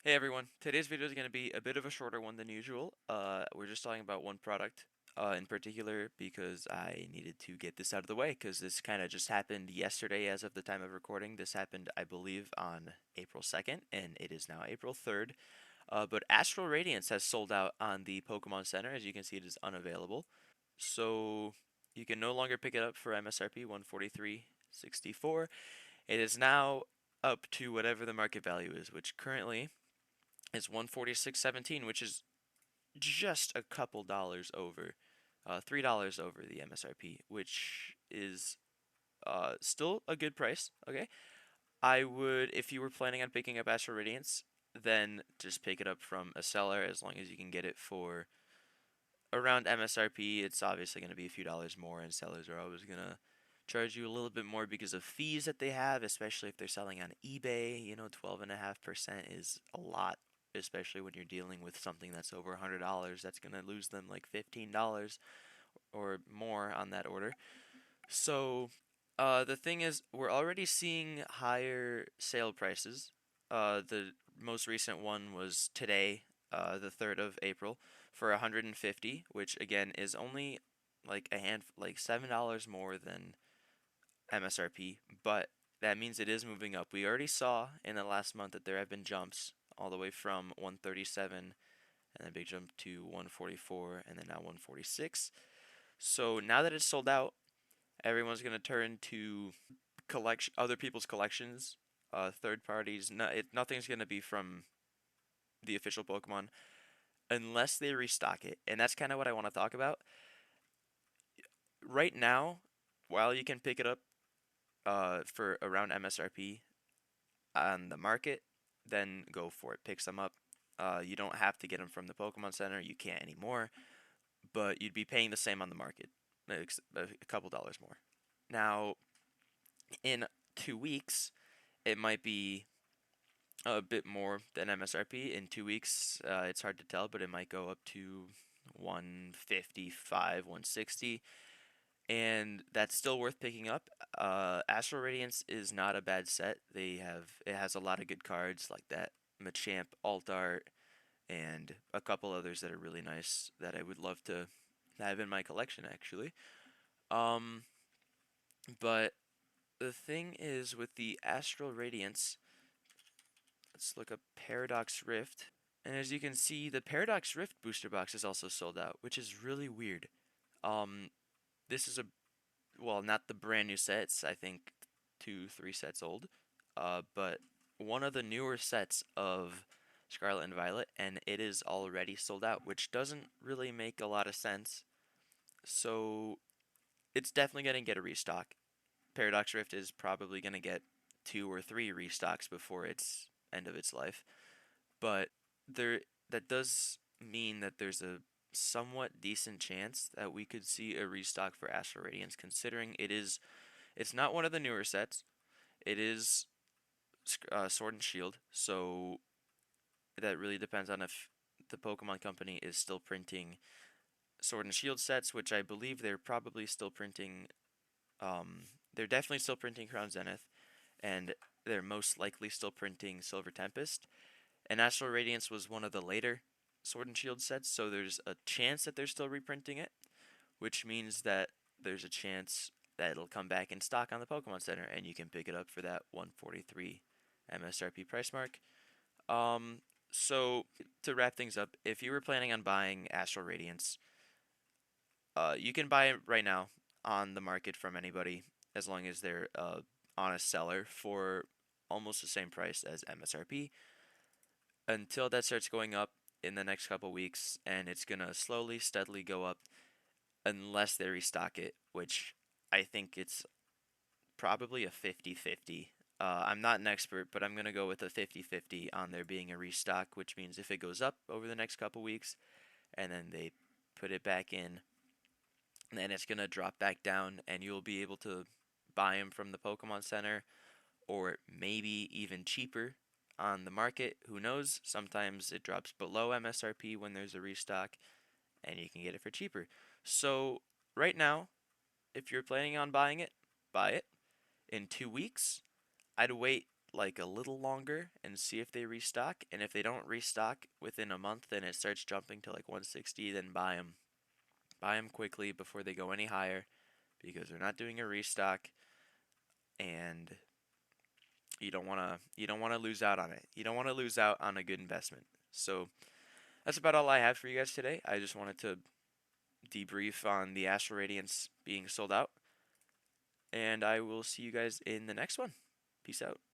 Hey everyone, today's video is going to be a bit of a shorter one than usual. We're just talking about one product in particular because I needed to get this out of the way because this kind of just happened yesterday as of the time of recording. This happened, I believe, on April 2nd and it is now April 3rd. But Astral Radiance has sold out on the Pokemon Center. As you can see, it is unavailable. So you can no longer pick it up for MSRP 143.64. It is now up to whatever the market value is, which currently is 146.17, which is just a couple dollars over, $3 over the MSRP, which is still a good price. Okay, I would, if you were planning on picking up Astral Radiance, then just pick it up from a seller as long as you can get it for around MSRP. It's obviously going to be a few dollars more, and sellers are always going to charge you a little bit more because of fees that they have, especially if they're selling on eBay. 12.5% is a lot, especially when you're dealing with something that's over $100. That's going to lose them like $15 or more on that order. So, the thing is, we're already seeing higher sale prices. The most recent one was today, the 3rd of April, for 150, which again is only like like $7 more than MSRP, but that means it is moving up. We already saw in the last month that there have been jumps all the way from 137 and a big jump to 144 and then now 146. So now that it's sold out, everyone's going to turn to collection other people's collections, third parties. Nothing's going to be from the official Pokemon unless they restock it. And that's kind of what I want to talk about. Right now, while you can pick it up for around MSRP on the market, then go for it. Pick some up. You don't have to get them from the Pokemon Center. You can't anymore, but you'd be paying the same on the market, a couple dollars more. Now, in 2 weeks, it might be a bit more than MSRP. In 2 weeks, it's hard to tell, but it might go up to 155, 160, and that's still worth picking up. Astral Radiance is not a bad set. It has a lot of good cards like that Machamp Alt Art and a couple others that are really nice that I would love to have in my collection actually. Um, but the thing is with the Astral Radiance, let's look up Paradox Rift. And as you can see, the Paradox Rift booster box is also sold out, which is really weird. Um, this is well, not the brand new set. It's I think 3 sets old. But one of the newer sets of Scarlet and Violet, and it is already sold out, which doesn't really make a lot of sense. So it's definitely gonna get a restock. Paradox Rift is probably gonna get 2 or 3 restocks before its end of its life. But there that does mean that there's a somewhat decent chance that we could see a restock for Astral Radiance, considering it's not one of the newer sets. It is Sword and Shield, so that really depends on if the Pokemon Company is still printing Sword and Shield sets, which I believe they're probably still printing. They're definitely still printing Crown Zenith, and they're most likely still printing Silver Tempest. And Astral Radiance was one of the later Sword and Shield sets, so there's a chance that they're still reprinting it, which means that there's a chance that it'll come back in stock on the Pokemon Center, and you can pick it up for that 143 MSRP price mark. Um, so to wrap things up, if you were planning on buying Astral Radiance, you can buy it right now on the market from anybody as long as they're honest seller for almost the same price as MSRP until that starts going up in the next couple weeks, and it's gonna slowly, steadily go up unless they restock it, which I think it's probably a 50-50. I'm not an expert, but I'm gonna go with a 50-50 on there being a restock, which means if it goes up over the next couple weeks and then they put it back in, then it's gonna drop back down, and you'll be able to buy them from the Pokemon Center or maybe even cheaper on the market. Who knows? Sometimes it drops below MSRP when there's a restock and you can get it for cheaper. So, right now, if you're planning on buying it, buy it. In 2 weeks, I'd wait like a little longer and see if they restock. And if they don't restock within a month, then it starts jumping to like 160. Then buy them. Buy them quickly before they go any higher because they're not doing a restock, and you don't want to lose out on it. You don't want to lose out on a good investment. So that's about all I have for you guys today. I just wanted to debrief on the Astral Radiance being sold out, and I will see you guys in the next one. Peace out.